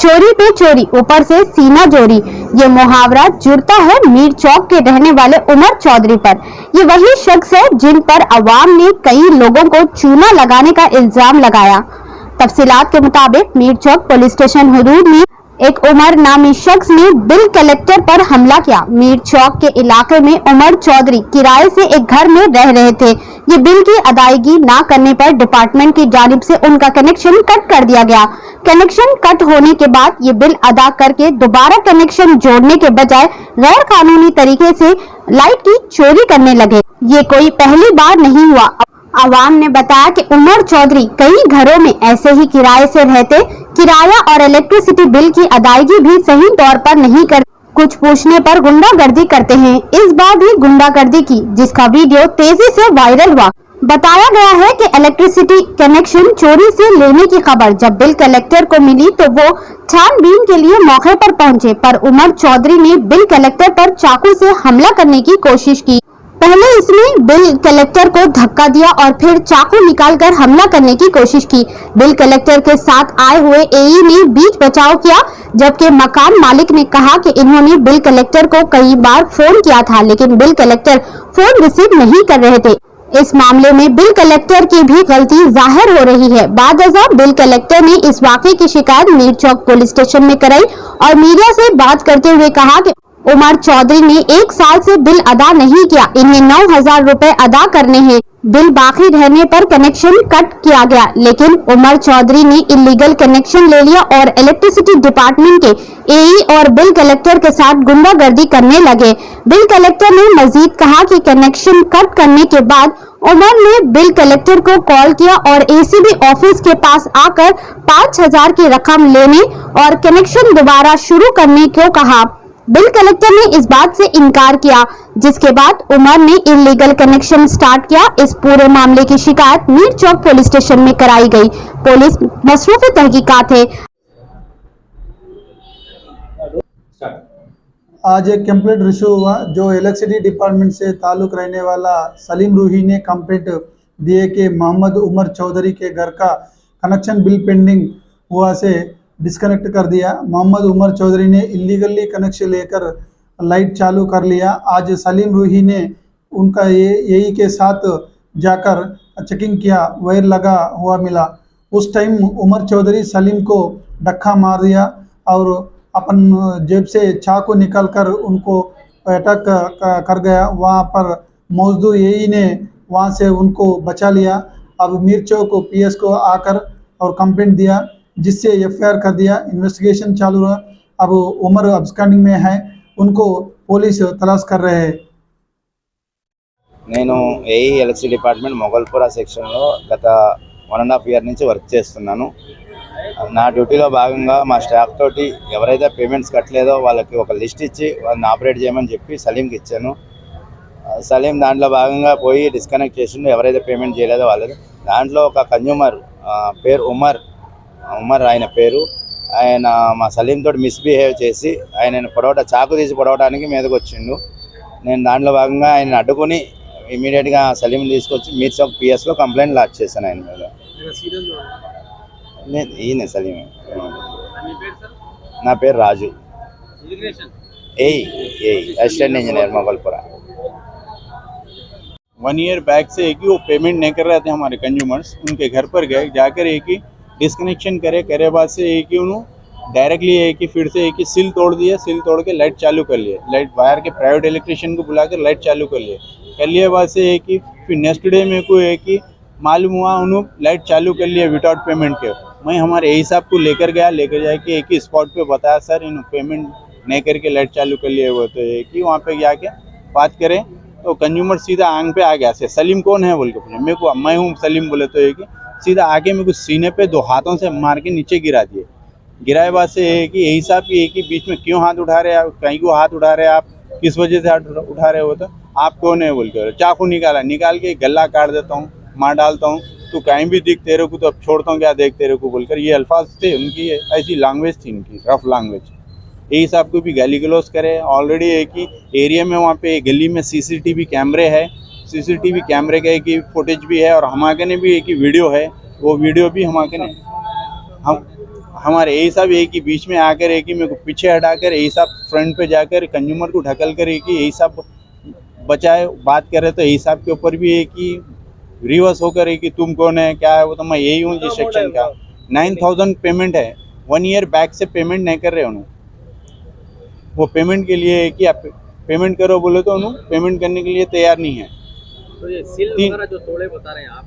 चोरी पे चोरी ऊपर से सीना जोरी, ये मुहावरा जुड़ता है मीर चौक के रहने वाले उमर चौधरी पर। ये वही शख्स है जिन पर अवाम ने कई लोगों को चूना लगाने का इल्जाम लगाया। तफसीलात के मुताबिक मीर चौक पुलिस स्टेशन हुदूद में एक उमर नामी शख्स ने बिल कलेक्टर पर हमला किया। मीर चौक के इलाके में उमर चौधरी किराए से एक घर में रह रहे थे। ये बिल की अदायगी ना करने पर डिपार्टमेंट की जानिब से उनका कनेक्शन कट कर दिया गया। कनेक्शन कट होने के बाद ये बिल अदा करके दोबारा कनेक्शन जोड़ने के बजाय गैर कानूनी तरीके से लाइट की चोरी करने लगे। ये कोई पहली बार नहीं हुआ। अवाम ने बताया कि उमर चौधरी कई घरों में ऐसे ही किराए से रहते, किराया और इलेक्ट्रिसिटी बिल की अदायगी भी सही तौर पर नहीं कर, कुछ पूछने पर गुंडागर्दी करते हैं। इस बार भी गुंडागर्दी की, जिसका वीडियो तेजी से वायरल हुआ। बताया गया है कि इलेक्ट्रिसिटी कनेक्शन चोरी से लेने की खबर जब बिल कलेक्टर को मिली तो वो छानबीन के लिए मौके पर पहुंचे, पर उमर चौधरी ने बिल कलेक्टर पर चाकू से हमला करने की कोशिश की। पहले इसने बिल कलेक्टर को धक्का दिया और फिर चाकू निकालकर हमला करने की कोशिश की। बिल कलेक्टर के साथ आए हुए एई ने बीच बचाव किया, जबकि मकान मालिक ने कहा कि इन्होंने बिल कलेक्टर को कई बार फोन किया था, लेकिन बिल कलेक्टर फोन रिसीव नहीं कर रहे थे। इस मामले में बिल कलेक्टर की भी गलती जाहिर हो रही है। बादअज़ां बिल कलेक्टर ने इस वाक़े की शिकायत मीर चौक पुलिस स्टेशन में कराई और मीडिया से बात करते हुए कहा कि उमर चौधरी ने 1 साल से बिल अदा नहीं किया, इन्हें 9,000 रुपए अदा करने हैं। बिल बाकी रहने पर कनेक्शन कट किया गया, लेकिन उमर चौधरी ने इलीगल कनेक्शन ले लिया और इलेक्ट्रिसिटी डिपार्टमेंट के एई और बिल कलेक्टर के साथ गुंडागर्दी करने लगे। बिल कलेक्टर ने मजीद कहा कि कनेक्शन कट करने के बाद उमर ने बिल कलेक्टर को कॉल किया और एसीबी ऑफिस के पास आकर 5,000 की रकम लेने और कनेक्शन दोबारा शुरू करने को कहा। बिल कलेक्टर ने इस बात से इनकार किया, जिसके बाद उमर ने इलीगल कनेक्शन स्टार्ट किया। इस पूरे मामले की शिकायत मीर चौक पुलिस स्टेशन में कराई गई। पुलिस मसरूफ तहकीकात है। आज एक कंप्लेंट रिसीव हुआ जो इलेक्ट्रिसिटी डिपार्टमेंट से ताल्लुक रहने वाला सलीम रूही ने कंप्लेंट दिए कि मोहम्मद उमर चौधरी के घर का कनेक्शन बिल पेंडिंग हुआ से डिस्कनेक्ट कर दिया। मोहम्मद उमर चौधरी ने इलीगली कनेक्शन लेकर लाइट चालू कर लिया। आज सलीम रूही ने उनका यही के साथ जाकर चेकिंग किया, वायर लगा हुआ मिला। उस टाइम उमर चौधरी सलीम को धक्का मार दिया और अपन जेब से चाकू निकालकर उनको अटैक कर गया। वहाँ पर मौजूद यही ने वहाँ से उनको बचा लिया। अब मीर चौक पीएस को आकर और कंप्लेंट दिया, जिससे एफआईआर कर दिया। इन्वेस्टिगेशन चालू रहा। अब उमर अब्सकॉन्डिंग में है, उनको पुलिस तलाश कर रहे हैं। నేను ఏఈ ఎలక్ట్రిసిటీ డిపార్ట్మెంట్ మొగల్పురా సెక్షన్లో గత 1.5 ఇయర్ నుంచి వర్క్ చేస్తున్నాను. నా డ్యూటీలో భాగంగా మా స్టాఫ్ తోటి ఎవరైతే పేమెంట్స్ కట్టలేదో వాళ్ళకి ఒక లిస్ట్ ఇచ్చి వాళ్ళని ఆపరేట్ చేయమని చెప్పి సలీంకి ఇచ్చాను. సలీం దాంట్లో భాగంగా పోయి డిస్కనెక్ట్ చేసిండు ఎవరైతే పేమెంట్ చేయలేదో వాళ్ళది. దాంట్లో ఒక కన్జ్యూమర్ పేరు ఉమర్ ఆయన పేరు, ఆయన మా సలీం తోటి మిస్బిహేవ్ చేసి ఆయన చాకు తీసి పొడవడానికి మీదకి వచ్చిండు. నేను దాంట్లో భాగంగా ఆయన అడ్డుకొని ఇమీడియట్గా సలీం తీసుకొచ్చి మీర్ చౌక్ పిఎస్లో కంప్లైంట్ లాడ్జ్ చేశాను ఆయన మీద. ఈయన సలీం. నా పేరు Raju, AE assistant engineer Mughalpura. 1 year back से एक ही वो पेमेंट नहीं कर रहे थे हमारे कंज्यूमर्स, उनके घर पर गए, जाकर एक ही डिस्कनेक्शन करे बाद से एक ही उन्होंने डायरेक्टली एक ही फिर से एक ही सिल तोड़ दिया। सिल तोड़ के लाइट चालू कर लिए, लाइट वायर के प्राइवेट इलेक्ट्रिशियन को बुलाकर लाइट चालू कर लिए बाद से एक ही फिर नेक्स्ट डे में को एक ही मालूम हुआ उन्होंने लाइट चालू कर लिया विदाउट पेमेंट के। मैं हमारे एई साहब को लेकर जाके एक ही स्पॉट पे बताया, सर इन पेमेंट नहीं करके लाइट चालू कर लिए वो। तो एक ही वहाँ पे जाके बात करें तो कंज्यूमर सीधा आंग पे आ गया। से सलीम कौन है बोल के पूछे, मेरे को मैं हूँ सलीम बोले। तो एक सीधा आके मेरे को सीने पे 2 हाथों से मार के नीचे गिरा दिए। गिराए बाद से एक ही यही साहब की एक ही बीच में क्यों हाथ उठा रहे हैं आप, कहीं को हाथ उठा रहे हैं आप, किस वजह से हाथ उठा रहे हो, तो आप कौन है बोल के चाकू निकाल के गला काट देता हूँ, मार डालता हूँ, तो कहीं भी दिख तेरे को तो अब छोड़ता हूँ क्या देख तेरे को बोलकर ये अल्फाज थे उनकी। ऐसी लैंग्वेज थी इनकी, रफ लैंग्वेज। यही साहब को भी गाली गलौज करे। ऑलरेडी एक ही एरिया में वहाँ पे गली में सीसीटीवी कैमरे है, सीसीटीवी कैमरे का एक ही फुटेज भी है और हमारे ने भी एक ही वीडियो है, वो वीडियो भी हमारे ने हमारे यही साहब एक ही बीच में आकर एक ही मेरे को पीछे हटाकर यही साहब फ्रंट पे जाकर कंज्यूमर को ढकल कर एक ही यही साहब बचाए बात करे, तो यही साहब के ऊपर भी एक ही रिवर्स होकर एक ही तुम कौन है क्या है, वो तो मैं यही हूँ जिस सेक्शन का 9,000 पेमेंट है 1 ईयर बैक से पेमेंट नहीं कर रहे उन्होंने। वो पेमेंट के लिए कि आप पेमेंट करो बोले तो उन्होंने पेमेंट करने के लिए तैयार नहीं है। तो ये सील वगैरह जो तोड़े बता रहे हैं आप,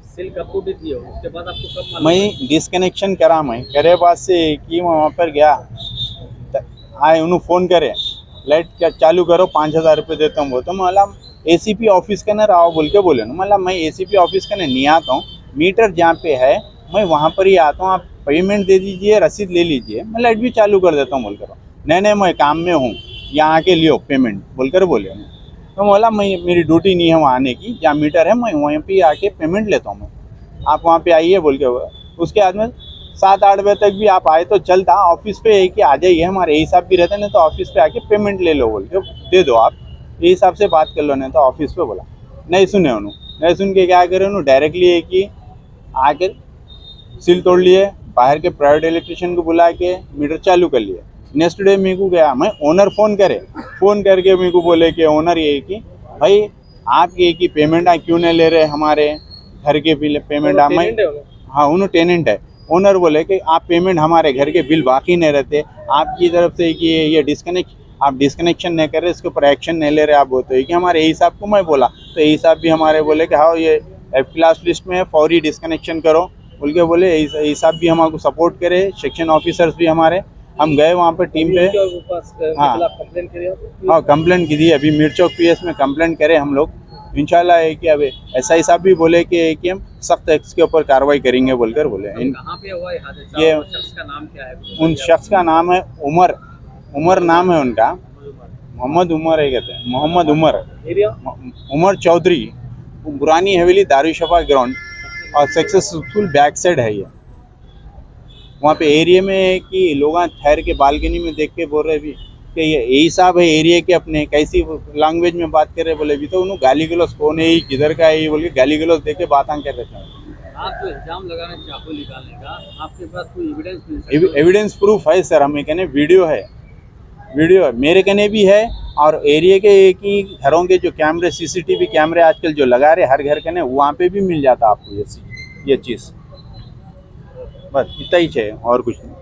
सील कब टूटी थी उसके बाद आपको कब मालूम? मैं डिस्कनेक्शन करा, मैं करे बाद से कि मैं वहाँ पर गया आए उन्होंने फ़ोन करे लाइट क्या चालू करो 5,000 रुपये देता हूँ। वो तो मतलब ACP ऑफिस का ना रहा बोल के बोले ना, मतलब मैं ACP ऑफिस का नहीं आता हूँ, मीटर जहाँ पे है मैं वहाँ पर ही आता हूँ, आप पेमेंट दे दीजिए रसीद ले लीजिए मैं लाइट भी चालू कर देता हूँ बोल कर। नहीं मैं काम में हूँ यहाँ आके लियो पेमेंट बोल कर बोले। तो बोला मैं मेरी ड्यूटी नहीं है वहाँ आने की, जहाँ मीटर है मैं वहीं पे आके पेमेंट लेता हूँ मैं, आप वहाँ पे आइए बोल के। उसके बाद में 7-8 बजे तक भी आप आए तो चलता, ऑफिस पे है कि आ जाइए हमारे यही साहब भी रहते नहीं तो ऑफिस पे आके पेमेंट ले लो बोल के दे दो, आप यही साहब से बात कर लो, नहीं तो ऑफिस पे बोला नहीं सुने उन्होंने। नहीं सुन के क्या करे उन्होंने डायरेक्टली है कि आकर सील तोड़ लिए, बाहर के प्राइवेट इलेक्ट्रिशियन को बुला के मीटर चालू कर लिए। नेक्स्ट डे मेरे को गया मैं ओनर फ़ोन करके मेरे को बोले कि ओनर ये कि भाई आप ये कि पेमेंट क्यों नहीं ले रहे हमारे घर के बिल पेमेंट मैं हाँ उन्होंने टेनेंट है। ओनर बोले कि आप पेमेंट हमारे घर के बिल बाकी नहीं रहते, आपकी तरफ से कि ये आप डिस्कनेक्शन नहीं कर रहे, इसके ऊपर एक्शन नहीं ले रहे आप बोलते कि हमारे यही साहब को मैं बोला, तो यही साहब भी हमारे बोले कि हाँ ये F क्लास लिस्ट में है फौरी डिस्कनेक्शन करो बोल के बोले। यही साहब भी हमारे सबपोर्ट करे, सेक्शन ऑफिसर्स भी हमारे, हम गए वहाँ पर टीम पे हाँ कंप्लेंट की थी, अभी मिर्चौक PS में कंप्लेंट करे हम लोग इंशाल्लाह है कि अभी SI साहब भी बोले कि हम सख्त इसके ऊपर कार्रवाई करेंगे बोलकर बोले। कहाँ पे हुआ हादसा? ये शख्स का नाम क्या है? उन शख्स का नाम है उमर नाम है उनका, मोहम्मद उमर है कहते हैं, मोहम्मद उमर चौधरी, पुरानी हवेली दारुशफा ग्राउंड और सक्सेसफुल बैक साइड है ये। वहाँ पे एरिया में है कि लोग ठहर के बालकनी में देख के बोल रहे भी कि ये यही साहब है एरिया के अपने, कैसी लैंग्वेज में बात कर रहे बोले भी, तो उन्होंने गाली गलौज कौन है किधर का है ये बोल के गाली गलौज देख के बात कर रहे थे। आप जो इल्जाम लगा रहे हैं चाकू निकालने का, आपके पास कोई एविडेंस प्रूफ है सर, हमें कहने वीडियो है मेरे कहने भी है, और एरिया के एक ही घरों के जो कैमरे CCTV कैमरे आजकल जो लगा रहे हर घर के वहाँ पे भी मिल जाता आपको ये चीज़। बस इतना ही है और कुछ नहीं।